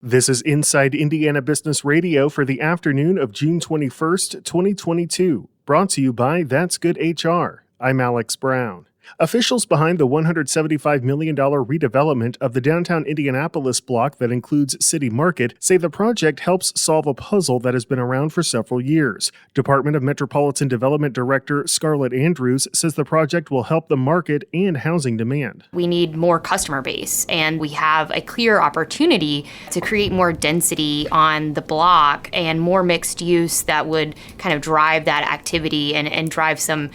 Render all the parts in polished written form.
This is Inside Indiana Business Radio for the afternoon of June 21st, 2022, brought to you by That's Good HR. I'm Alex Brown. Officials behind the $175 million redevelopment of the downtown Indianapolis block that includes City Market say the project helps solve a puzzle that has been around for several years. Department of Metropolitan Development Director Scarlett Andrews says the project will help the market and housing demand. We need more customer base, and we have a clear opportunity to create more density on the block and more mixed use that would kind of drive that activity and drive some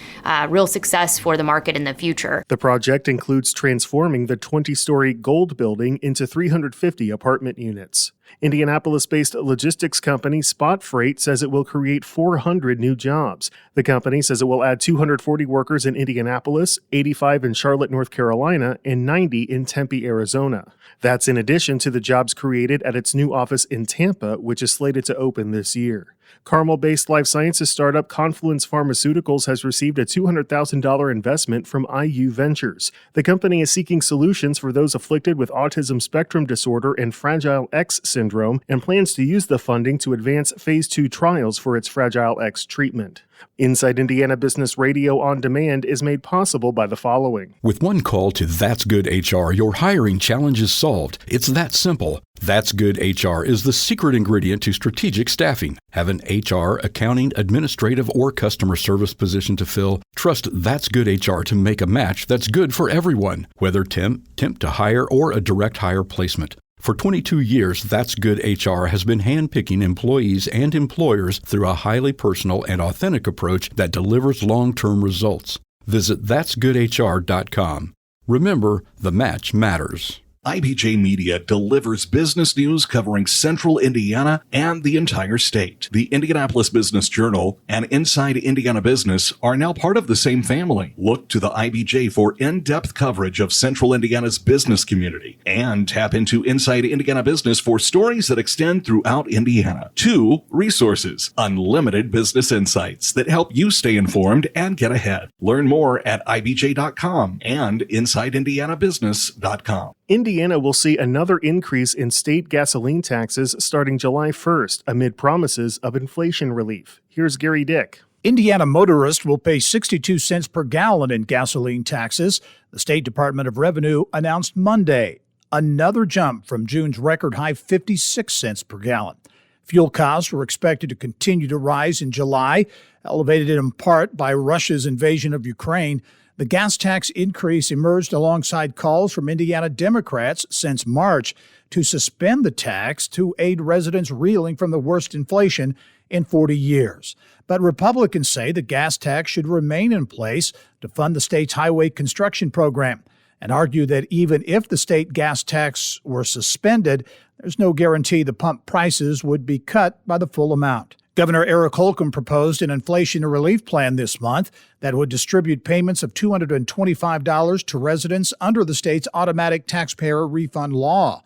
real success for the market in the future. The project includes transforming the 20-story Gold building into 350 apartment units. Indianapolis-based logistics company Spot Freight says it will create 400 new jobs. The company says it will add 240 workers in Indianapolis, 85 in Charlotte, North Carolina, and 90 in Tempe, Arizona. That's in addition to the jobs created at its new office in Tampa, which is slated to open this year. Carmel-based life sciences startup Confluence Pharmaceuticals has received a $200,000 investment from IU Ventures. The company is seeking solutions for those afflicted with autism spectrum disorder and Fragile X syndrome and plans to use the funding to advance Phase 2 trials for its Fragile X treatment. Inside Indiana Business Radio On Demand is made possible by the following. With one call to That's Good HR, your hiring challenge is solved. It's that simple. That's Good HR is the secret ingredient to strategic staffing. Have an HR, accounting, administrative, or customer service position to fill? Trust That's Good HR to make a match that's good for everyone, whether temp to hire, or a direct hire placement. For 22 years, That's Good HR has been handpicking employees and employers through a highly personal and authentic approach that delivers long-term results. Visit that'sgoodhr.com. Remember, the match matters. IBJ Media delivers business news covering Central Indiana and the entire state. The Indianapolis Business Journal and Inside Indiana Business are now part of the same family. Look to the IBJ for in-depth coverage of Central Indiana's business community and tap into Inside Indiana Business for stories that extend throughout Indiana. 2 resources, unlimited business insights that help you stay informed and get ahead. Learn more at ibj.com and insideindianabusiness.com. Indiana will see another increase in state gasoline taxes starting July 1st amid promises of inflation relief. Here's Gary Dick. Indiana motorists will pay 62 cents per gallon in gasoline taxes, the State Department of Revenue announced Monday. Another jump from June's record high 56 cents per gallon. Fuel costs were expected to continue to rise in July, elevated in part by Russia's invasion of Ukraine. The gas tax increase emerged alongside calls from Indiana Democrats since March to suspend the tax to aid residents reeling from the worst inflation in 40 years. But Republicans say the gas tax should remain in place to fund the state's highway construction program and argue that even if the state gas tax were suspended, there's no guarantee the pump prices would be cut by the full amount. Governor Eric Holcomb proposed an inflation relief plan this month that would distribute payments of $225 to residents under the state's automatic taxpayer refund law.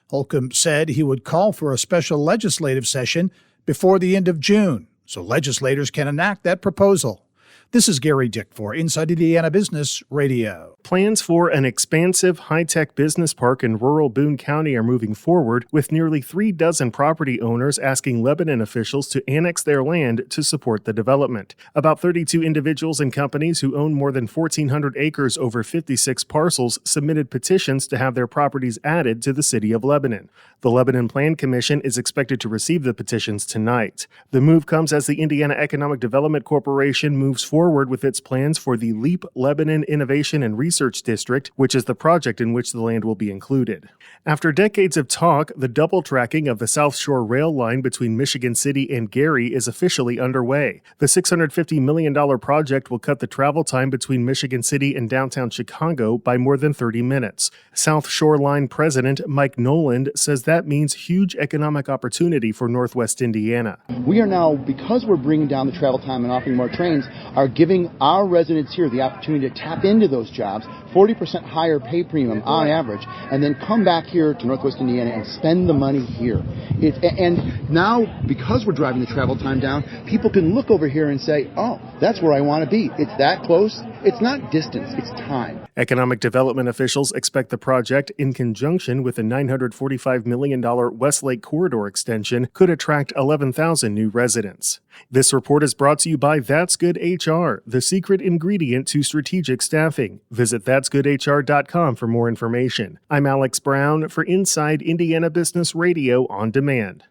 Holcomb said he would call for a special legislative session before the end of June so legislators can enact that proposal. This is Gary Dick for Inside Indiana Business Radio. Plans for an expansive high-tech business park in rural Boone County are moving forward, with nearly 36 property owners asking Lebanon officials to annex their land to support the development. About 32 individuals and companies who own more than 1,400 acres over 56 parcels submitted petitions to have their properties added to the city of Lebanon. The Lebanon Plan Commission is expected to receive the petitions tonight. The move comes as the Indiana Economic Development Corporation moves forward with its plans for the LEAP Lebanon Innovation and Research District, which is the project in which the land will be included. After decades of talk, the double tracking of the South Shore rail line between Michigan City and Gary is officially underway. The $650 million project will cut the travel time between Michigan City and downtown Chicago by more than 30 minutes. South Shore Line President Mike Noland says that means huge economic opportunity for Northwest Indiana. We are now, because we're bringing down the travel time and offering more trains, are giving our residents here the opportunity to tap into those jobs, 40% higher pay premium on average, and then come back here to Northwest Indiana and spend the money here. And now, because we're driving the travel time down, people can look over here and say, oh, that's where I want to be. It's that close. It's not distance, it's time. Economic development officials expect the project, in conjunction with the $945 million Westlake Corridor extension, could attract 11,000 new residents. This report is brought to you by That's Good HR, the secret ingredient to strategic staffing. Visit that'sgoodhr.com for more information. I'm Alex Brown for Inside Indiana Business Radio On Demand.